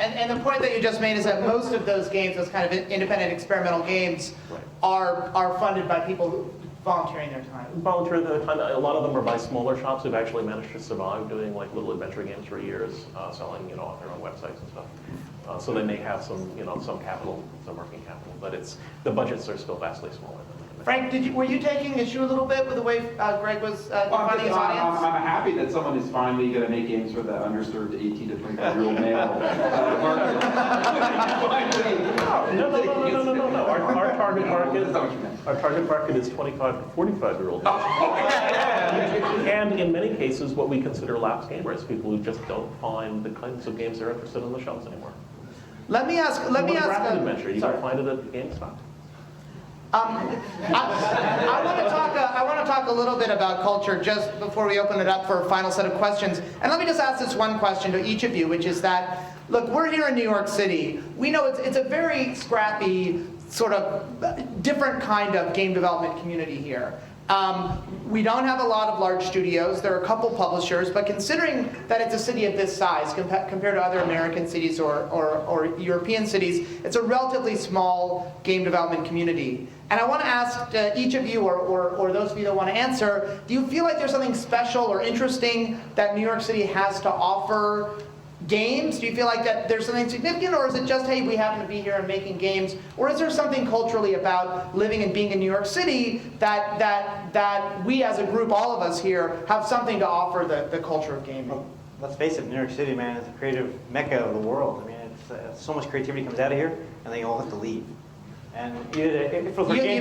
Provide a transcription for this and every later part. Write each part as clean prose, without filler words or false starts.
And the point that you just made is that most of those games, those kind of independent experimental games, are funded by people volunteering their time. Volunteering their time. A lot of them are by smaller shops who've actually managed to survive doing like little adventure games for years, selling off their own websites and stuff. So they may have some some capital, some working capital, but the budgets are still vastly smaller than that. Frank, were you taking issue a little bit with the way Greg was defining his audience? I'm happy that someone is finally going to make games for the underserved 18 to 25-year-old male market. No. Our target market is 25 to 45-year-old. And in many cases, what we consider lapsed gamers, people who just don't find the kinds of games they're interested in on the shelves anymore. Let me ask. Rapid adventure. You don't find it at GameStop. I want to talk a little bit about culture just before we open it up for a final set of questions. And let me just ask this one question to each of you, which is that, look, we're here in New York City. We know it's a very scrappy, sort of different kind of game development community here. We don't have a lot of large studios. There are a couple publishers, but considering that it's a city of this size compared to other American cities or European cities, it's a relatively small game development community. And I want to ask each of you, or those of you that want to answer, do you feel like there's something special or interesting that New York City has to offer games? Do you feel like that there's something significant, or is it just, hey, we happen to be here and making games? Or is there something culturally about living and being in New York City that we as a group, all of us here, have something to offer the culture of gaming? Well, let's face it, New York City, man, is a creative mecca of the world. I mean, it's so much creativity comes out of here, and they all have to leave. And you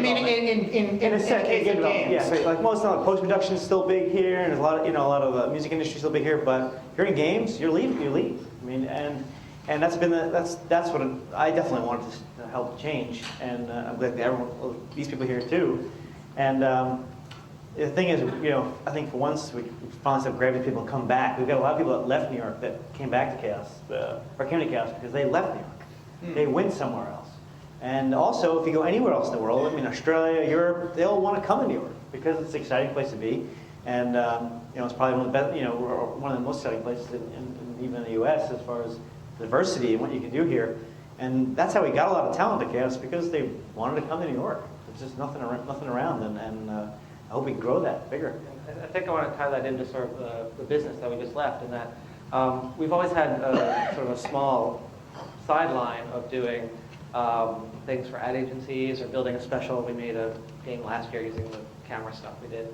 mean in a sense, case of games? Yeah, so like most of the post-production is still big here, and there's a lot of music industry is still big here. But if you're in games, you leave. I mean, and that's been that's what I definitely wanted to help change. And I'm glad that these people here too. And the thing is, I think for once we finally have gravity people come back. We've got a lot of people that left New York that came back to Chaos, or came to Chaos because they left New York. They went somewhere else. And also, if you go anywhere else in the world, I mean, Australia, Europe, they all want to come to New York because it's an exciting place to be, and it's probably one of the best, one of the most exciting places even in the U.S. as far as diversity and what you can do here. And that's how we got a lot of talent at Chaos, because they wanted to come to New York. There's just nothing around, and I hope we can grow that bigger. I think I want to tie that into sort of the business that we just left, in that we've always had sort of a small sideline of doing things for ad agencies or building a special. We made a game last year using the camera stuff we did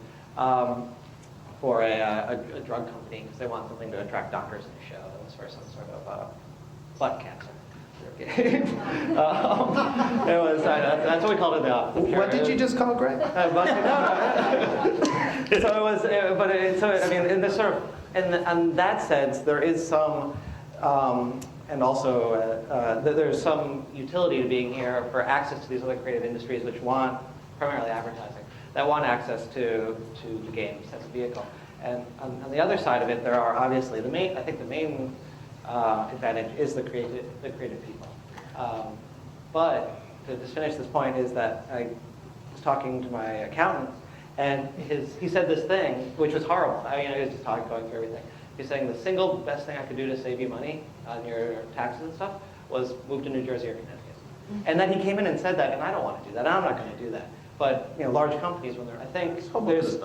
for a drug company because they want something to attract doctors in the show. It was for some sort of butt cancer. It was that's what we called it. What did you just call it, Greg? So it was, I mean, in this sort of, in that sense, there is some. And also, there's some utility to being here for access to these other creative industries which want, primarily advertising, that want access to the games as a vehicle. And on the other side of it, there are obviously the main advantage is the creative people. But to just finish this point is that I was talking to my accountant, and he said this thing which was horrible. I mean, I was just going through everything. He's saying the single best thing I could do to save you money on your taxes and stuff was move to New Jersey or Connecticut. And then he came in and said that, and I don't want to do that. I'm not going to do that. But large companies, when they're, I think there's.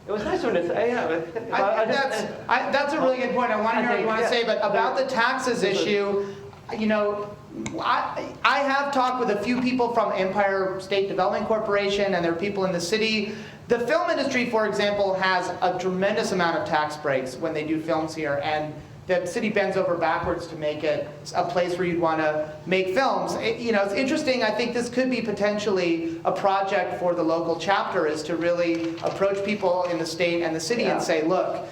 It was nice when it's, that's a really good point. I want to hear what you want to say, but about the taxes issue, I have talked with a few people from Empire State Development Corporation, and there are people in the city. The film industry, for example, has a tremendous amount of tax breaks when they do films here, and the city bends over backwards to make it a place where you'd want to make films. It's interesting. I think this could be potentially a project for the local chapter, is to really approach people in the state and the city and say, look,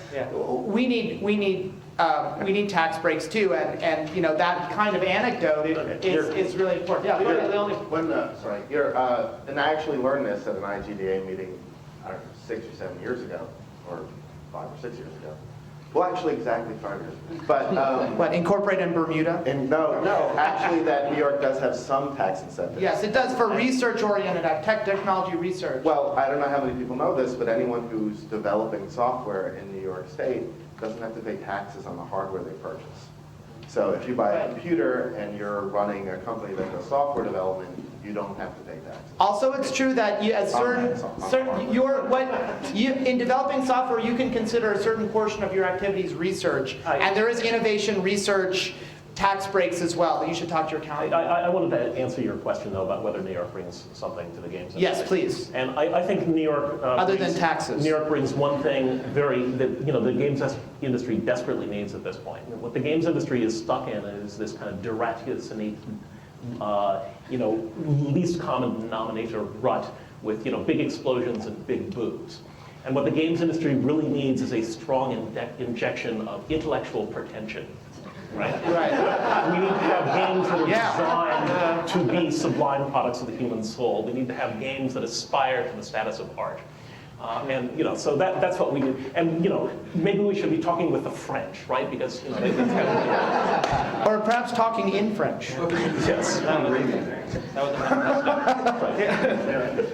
we need tax breaks too, and that kind of anecdote is really important. Yeah, and I actually learned this at an IGDA meeting, I don't know, 6 or 7 years ago, or 5 or 6 years ago. Well, actually, exactly 5 years ago. But what, incorporated in Bermuda? And no, actually, that New York does have some tax incentives. Yes, it does for research-oriented technology research. Well, I don't know how many people know this, but anyone who's developing software in New York State doesn't have to pay taxes on the hardware they purchase. So if you buy a computer and you're running a company that does software development, you don't have to pay taxes. Also, it's true that you, at in developing software, you can consider a certain portion of your activities research, and there is innovation research tax breaks as well. You should talk to your accountant. I wanted to answer your question, though, about whether New York brings something to the games industry. Yes, please. And I think New York... Other than taxes. New York brings one thing that the games industry desperately needs at this point. What the games industry is stuck in is this kind of deratiociny, least common denominator rut with, big explosions and big boos. And what the games industry really needs is a strong injection of intellectual pretension. Right. We need to have games that are designed to be sublime products of the human soul. We need to have games that aspire to the status of art. So that's what we do. And, maybe we should be talking with the French, right? Because, they have... Or perhaps talking in French. Yes. That was a fantastic. Right.